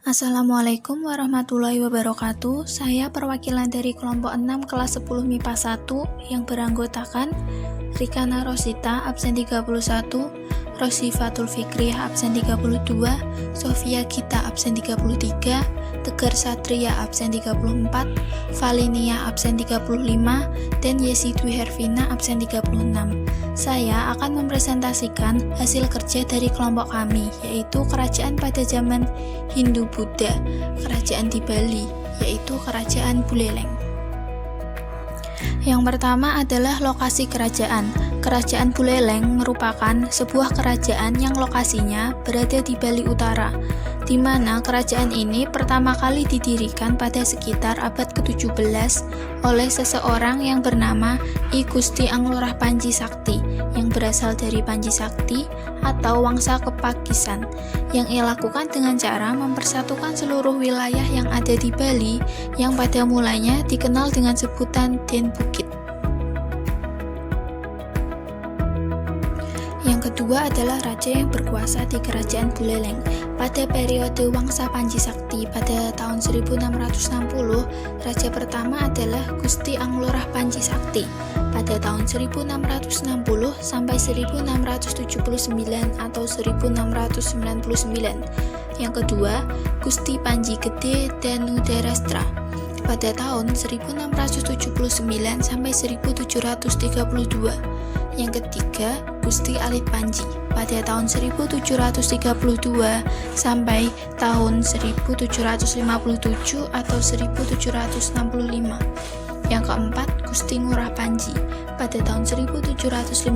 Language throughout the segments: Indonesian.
Assalamualaikum warahmatullahi wabarakatuh. Saya perwakilan dari kelompok 6 kelas 10 MIPA 1 yang beranggotakan Rikana Rosita absen 31, Rosifatul Fikriyah absen 32, Sofia Gita absen 33, Tegar Satria absen 34, Valinia absen 35, dan Yesi Dwi Hervina absen 36. Saya akan mempresentasikan hasil kerja dari kelompok kami, yaitu kerajaan pada zaman Hindu-Buddha, kerajaan di Bali, yaitu Kerajaan Buleleng. Yang pertama adalah lokasi kerajaan. Kerajaan Buleleng merupakan sebuah kerajaan yang lokasinya berada di Bali Utara, di mana kerajaan ini pertama kali didirikan pada sekitar abad ke-17 oleh seseorang yang bernama I Gusti Anglurah Panji Sakti, yang berasal dari Panji Sakti atau Wangsa Kepagisan, yang ia lakukan dengan cara mempersatukan seluruh wilayah yang ada di Bali yang pada mulanya dikenal dengan sebutan Den Bukit. Yang kedua adalah raja yang berkuasa di Kerajaan Buleleng. Pada periode Wangsa Panji Sakti pada tahun 1660, raja pertama adalah Gusti Anglurah Panji Sakti. Pada tahun 1660 sampai 1679 atau 1699. Yang kedua, Gusti Panji Gede Danudarastra. Pada tahun 1679 sampai 1732. Yang ketiga, Gusti Alit Panji pada tahun 1732 sampai tahun 1757 atau 1765. Yang keempat, Gusti Ngurah Panji pada tahun 1757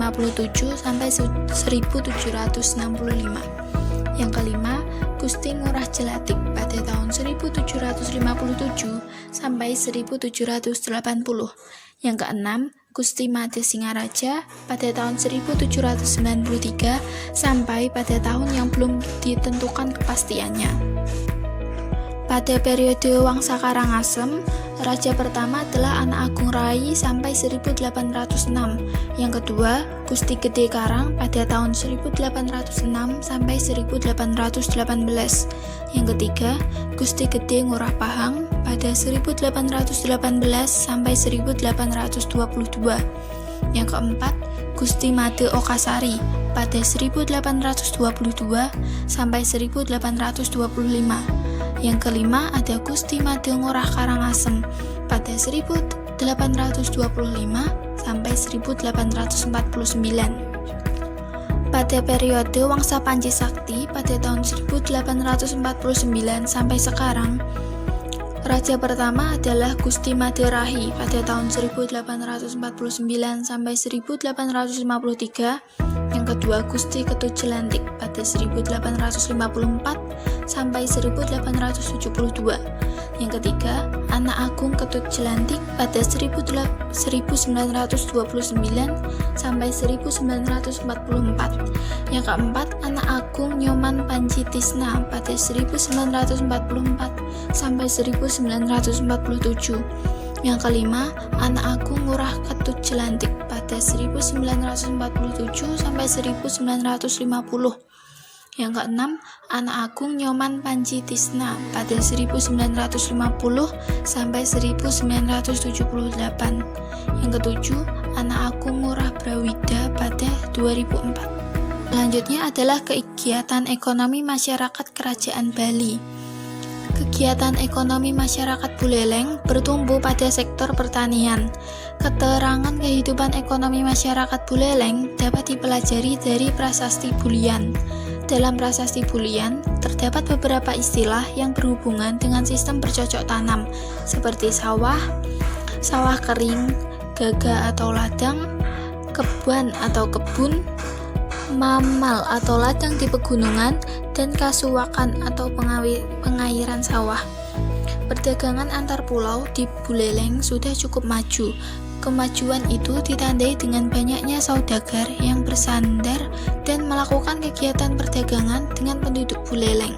sampai 1765. Yang kelima, Gusti Ngurah Jelatik pada tahun 1757 sampai 1780. Yang keenam, Gusti Made Singaraja pada tahun 1793 sampai pada tahun yang belum ditentukan kepastiannya. Pada periode Wangsa Karangasem, raja pertama adalah Anak Agung Rai sampai 1806. Yang kedua, Gusti Gede Karang pada tahun 1806 sampai 1818. Yang ketiga, Gusti Gede Ngurah Pahang pada 1818 sampai 1822. Yang keempat, Gusti Made Okasari pada 1822 sampai 1825. Yang kelima ada Gusti Made Ngurah Karangasem pada 1825 sampai 1849. Pada periode Wangsa Panji Sakti pada tahun 1849 sampai sekarang, raja pertama adalah Gusti Made Rahi pada tahun 1849 sampai 1853. Yang kedua, Gusti Ketut Jelantik pada 1854 sampai 1872. Yang ketiga, Anak Agung Ketut Jelantik pada 1929 sampai 1944. Yang keempat, Anak Agung Nyoman Panji Tisna pada 1944 sampai 1947. Yang kelima, Anak Agung Ngurah Ketut Jelantik pada 1947 sampai 1950. Yang keenam, Anak Agung Nyoman Panji Tisna pada 1950 sampai 1978. Yang ketujuh, Anak Agung Ngurah Brawida pada 2004. Selanjutnya adalah kegiatan ekonomi masyarakat Kerajaan Bali. Kegiatan ekonomi masyarakat Buleleng bertumbuh pada sektor pertanian. Keterangan kehidupan ekonomi masyarakat Buleleng dapat dipelajari dari Prasasti Bulian. Dalam Prasasti Bulian, terdapat beberapa istilah yang berhubungan dengan sistem bercocok tanam, seperti sawah, sawah kering, gaga atau ladang, keban atau kebun, mamal atau ladang di pegunungan, dan kasuwakan atau pengairan sawah. Perdagangan antar pulau di Buleleng sudah cukup maju. Kemajuan itu ditandai dengan banyaknya saudagar yang bersandar dan melakukan kegiatan perdagangan dengan penduduk Buleleng.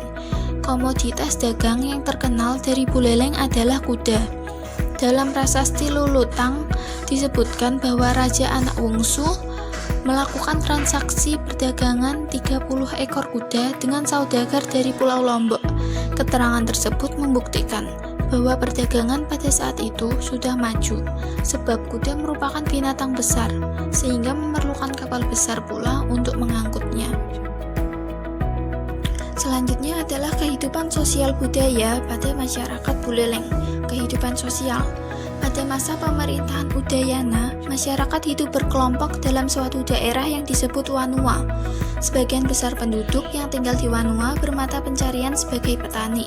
Komoditas dagang yang terkenal dari Buleleng adalah kuda. Dalam Prasasti Lulutang disebutkan bahwa Raja Anak Wungsu melakukan transaksi perdagangan 30 ekor kuda dengan saudagar dari Pulau Lombok Keterangan tersebut membuktikan bahwa perdagangan pada saat itu sudah maju, sebab kuda merupakan binatang besar, sehingga memerlukan kapal besar pula untuk mengangkutnya. Selanjutnya adalah kehidupan sosial budaya pada masyarakat Buleleng. Kehidupan sosial. Pada masa pemerintahan Udayana, masyarakat hidup berkelompok dalam suatu daerah yang disebut Wanua. Sebagian besar penduduk yang tinggal di Wanua bermata pencarian sebagai petani.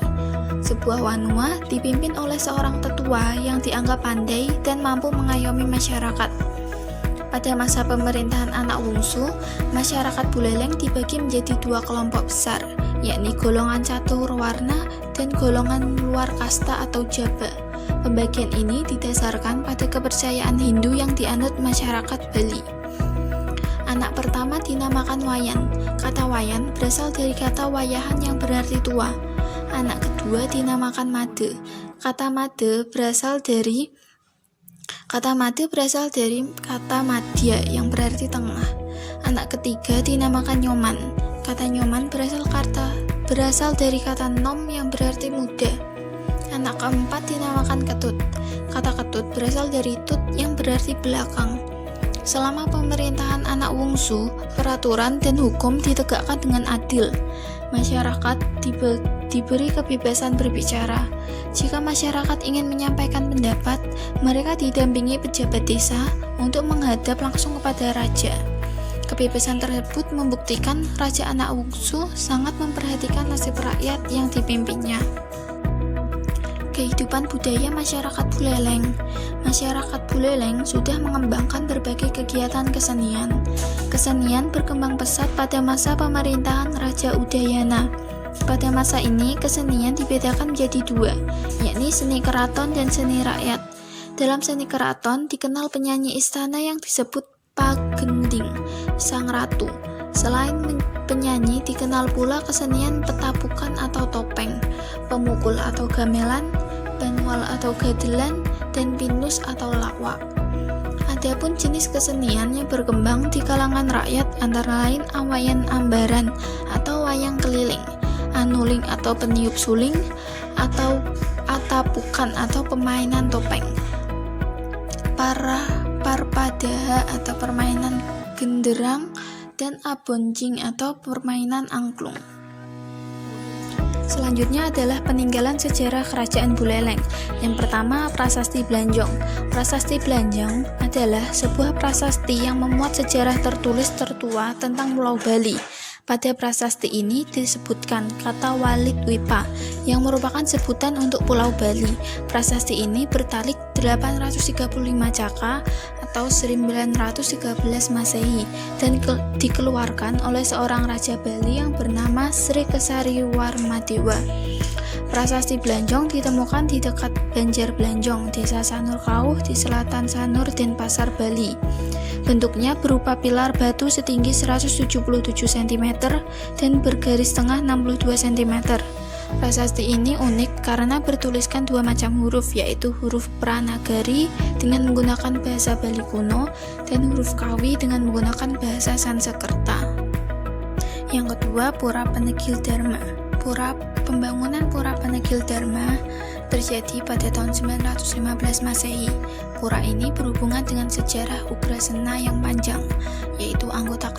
Sebuah Wanua dipimpin oleh seorang tetua yang dianggap pandai dan mampu mengayomi masyarakat. Pada masa pemerintahan anak wungsu, masyarakat Buleleng dibagi menjadi dua kelompok besar, yakni golongan catur warna dan golongan luar kasta atau jaba. Pembagian ini didasarkan pada kepercayaan Hindu yang dianut masyarakat Bali. Anak pertama dinamakan Wayan. Kata Wayan berasal dari kata wayahan yang berarti tua. Anak kedua dinamakan Made. Kata Made berasal dari kata Madya yang berarti tengah. Anak ketiga dinamakan Nyoman. Kata Nyoman berasal dari kata Nom yang berarti muda. Anak keempat dinamakan Ketut. Kata Ketut berasal dari Tut yang berarti belakang. Selama pemerintahan anak wungsu, peraturan dan hukum ditegakkan dengan adil. Masyarakat diberi kebebasan berbicara. Jika masyarakat ingin menyampaikan pendapat, mereka didampingi pejabat desa untuk menghadap langsung kepada raja. Kebebasan tersebut membuktikan Raja Anak Wungsu sangat memperhatikan nasib rakyat yang dipimpinnya. Kehidupan budaya masyarakat Buleleng. Masyarakat Buleleng sudah mengembangkan berbagai kegiatan kesenian. Kesenian berkembang pesat pada masa pemerintahan Raja Udayana. Pada masa ini, kesenian dibedakan menjadi dua, yakni seni keraton dan seni rakyat. Dalam seni keraton dikenal penyanyi istana yang disebut Pagending, sang ratu. Selain penyanyi, dikenal pula kesenian petapukan atau topeng, pemukul atau gamelan, banwal atau gadelan, dan pinus atau lawak. Adapun jenis kesenian yang berkembang di kalangan rakyat antara lain awayan ambaran atau wayang keliling, anuling atau peniup suling, atau atapukan atau permainan topeng, parpadaha atau permainan genderang, dan aboncing atau permainan angklung. Selanjutnya adalah peninggalan sejarah Kerajaan Buleleng. Yang pertama, Prasasti Blanjong. Prasasti Blanjong adalah sebuah prasasti yang memuat sejarah tertulis tertua tentang Pulau Bali. Pada prasasti ini disebutkan kata Walit Wipa yang merupakan sebutan untuk Pulau Bali. Prasasti ini bertalik 835 Caka atau 913 Masehi dan dikeluarkan oleh seorang Raja Bali yang bernama Sri Kesariwarmadewa. Prasasti Blanjong ditemukan di dekat Banjar Blanjong, Desa Sanur Kauh di selatan Sanur dan Pasar Bali. Bentuknya berupa pilar batu setinggi 177 cm dan bergaris tengah 62 cm. Prasasti ini unik karena bertuliskan dua macam huruf, yaitu huruf Pranagari dengan menggunakan bahasa Bali kuno dan huruf Kawi dengan menggunakan bahasa Sanskerta. Yang kedua, Pura Penegil Dharma. Pembangunan Pura Penegil Dharma terjadi pada tahun 915 Masehi. Pura ini berhubungan dengan sejarah Ugrasena yang panjang, yaitu anggota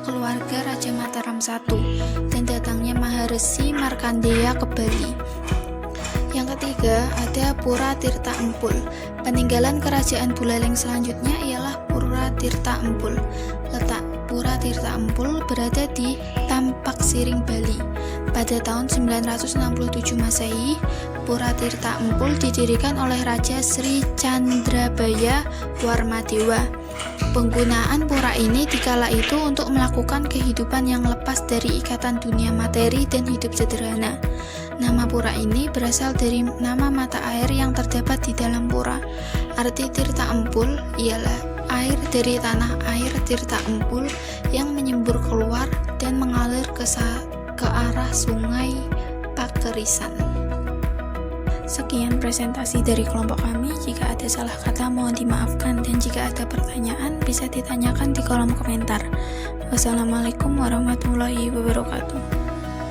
keluarga Raja Mataram I dan datangnya Maharesi Markandeya ke Bali. Yang ketiga ada Pura Tirta Empul. Peninggalan kerajaan Buleleng selanjutnya ialah Pura Tirta Empul. Letak Pura Tirta Empul berada di Tampak Siring, Bali. Pada tahun 967 Masehi, Pura Tirta Empul didirikan oleh Raja Sri Candrabaya Warmadewa. Penggunaan pura ini dikala itu untuk melakukan kehidupan yang lepas dari ikatan dunia materi dan hidup sederhana. Nama pura ini berasal dari nama mata air yang terdapat di dalam pura. Arti Tirta Empul ialah air dari tanah air Tirta Empul yang menyembur keluar dan mengalir ke arah sungai Pakerisan. Sekian presentasi dari kelompok kami. Jika ada salah kata mohon dimaafkan, dan jika ada pertanyaan bisa ditanyakan di kolom komentar. Wassalamualaikum warahmatullahi wabarakatuh.